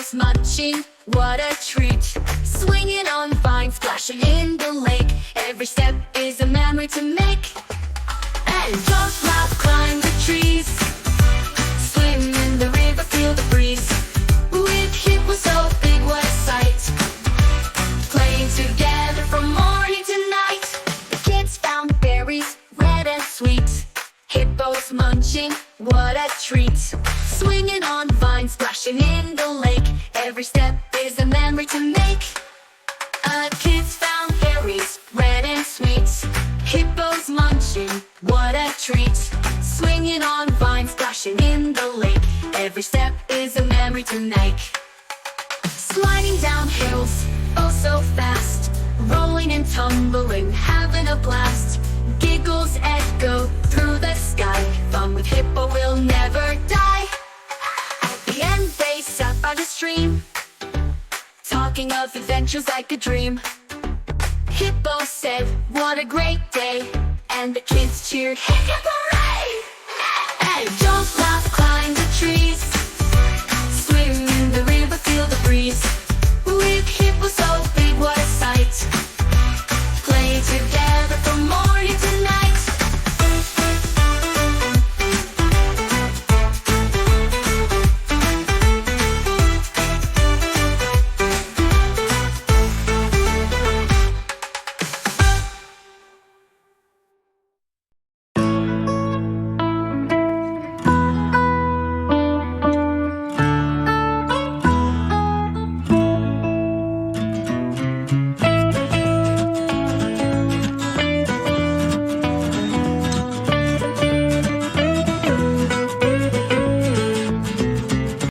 Hippos munching, what a treat. Swinging on vines, splashing in the lake. Every step is a memory to make. And jump, laugh, climb the trees. Swim in the river, feel the breeze. With hippos so big, what a sight. Playing together from morning to night. The kids found berries, red and sweet. Hippos munching, what a treat. Swinging on vines, splashing in the lake. Every step is a memory to make. Kids found berries, red and sweet. Hippos munching, what a treat. Swinging on vines, splashing in the lake. Every step is a memory to make. Sliding down hills, oh so fast. Rolling and tumbling, having a blast. Giggles echo through the sky. Fun with Hippo will never die. At the end they sat by the stream, talking of adventures like a dream. Hippo said, what a great day. And the kids cheered, hip hip hooray! And jump, laugh, climb the trees.